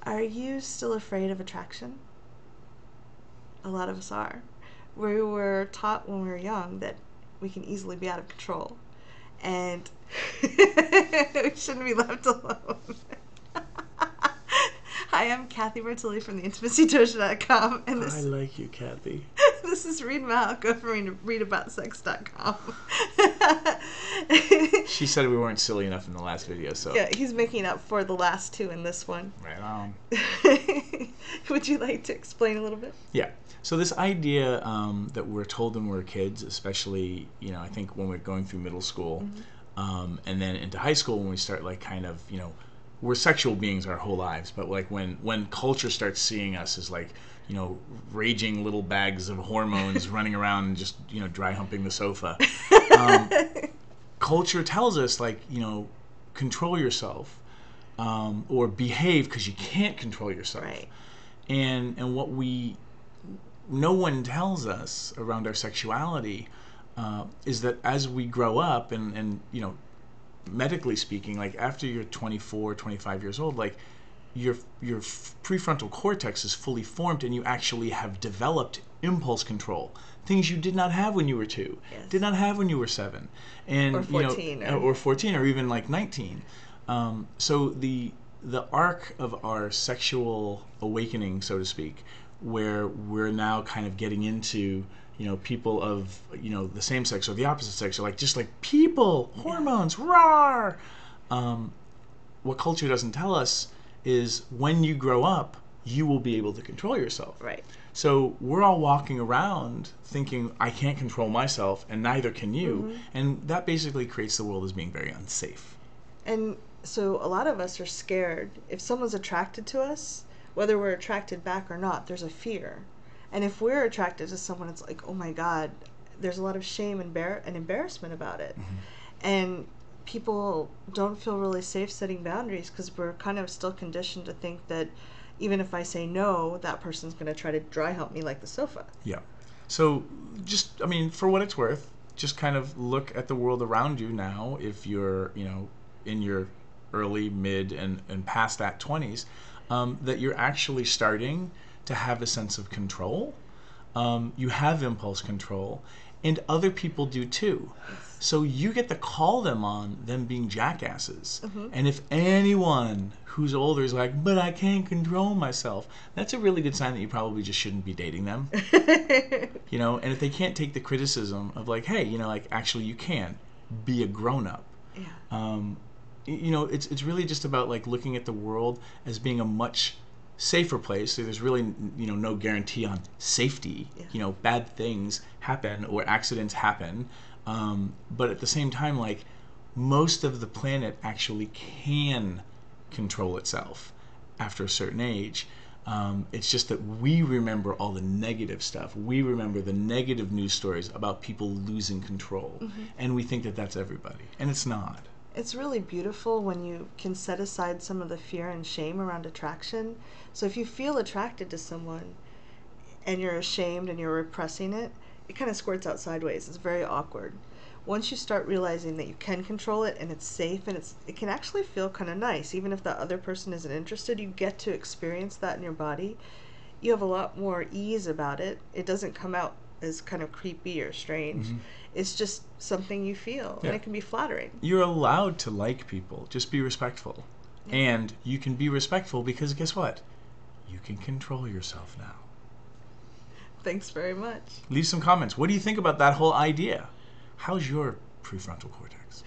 Are you still afraid of attraction? A lot of us are. We were taught when we were young that we can easily be out of control. And we shouldn't be left alone. Hi, I'm Cathy Bertilli from the IntimacyDoja.com, and I like you, Cathy. this is Reid Go from readaboutsex.com. She said we weren't silly enough in the last video, so... Yeah, he's making up for the last two in this one. Right on. Would you like to explain a little bit? Yeah. So this idea that we're told when we're kids, especially, I think when we're going through middle school, and then into high school when we start we're sexual beings our whole lives, but like when culture starts seeing us as raging little bags of hormones running around and just, dry humping the sofa, culture tells us control yourself, or behave because you can't control yourself. Right. And what no one tells us around our sexuality is that as we grow up and medically speaking, after you're 24, 25 years old, your prefrontal cortex is fully formed and you actually have developed impulse control. Things you did not have when you were 2, yes. Did not have when you were 7, and or 14, or 14, or even 19. So the arc of our sexual awakening, so to speak, where we're now kind of getting into people of the same sex or the opposite sex, or just like people, hormones, rawr. What culture doesn't tell us is when you grow up, you will be able to control yourself. Right. So we're all walking around thinking, I can't control myself, and neither can you. And that basically creates the world as being very unsafe. And so a lot of us are scared. If someone's attracted to us, whether we're attracted back or not, there's a fear. And if we're attracted to someone, it's like, oh my God, there's a lot of shame and embarrassment about it. And people don't feel really safe setting boundaries because we're kind of still conditioned to think that even if I say no, that person's going to try to dry hump me like the sofa. Yeah. So for what it's worth, just kind of look at the world around you now. If you're, in your early, mid, and past that 20s, that you're actually starting to have a sense of control. You have impulse control, and other people do too. Yes. So you get to call them on them being jackasses. And if anyone who's older is like, but I can't control myself, that's a really good sign that you probably just shouldn't be dating them. And if they can't take the criticism of hey, actually you can be a grown-up. Yeah. It's really just about looking at the world as being a much safer place. So there's really no guarantee on safety. Yeah. Bad things happen or accidents happen, but at the same time, most of the planet actually can control itself after a certain age. It's just that we remember all the negative stuff. We remember the negative news stories about people losing control, and we think that that's everybody, and it's not. It's really beautiful when you can set aside some of the fear and shame around attraction. So if you feel attracted to someone and you're ashamed and you're repressing it, it kind of squirts out sideways. It's very awkward. Once you start realizing that you can control it and it's safe and it can actually feel kind of nice. Even if the other person isn't interested, you get to experience that in your body. You have a lot more ease about it. It doesn't come out as kind of creepy or strange. It's just something you feel, and it can be flattering. You're allowed to like people. Just be respectful. Yeah. And you can be respectful because guess what? You can control yourself now. Thanks very much. Leave some comments. What do you think about that whole idea? How's your prefrontal cortex?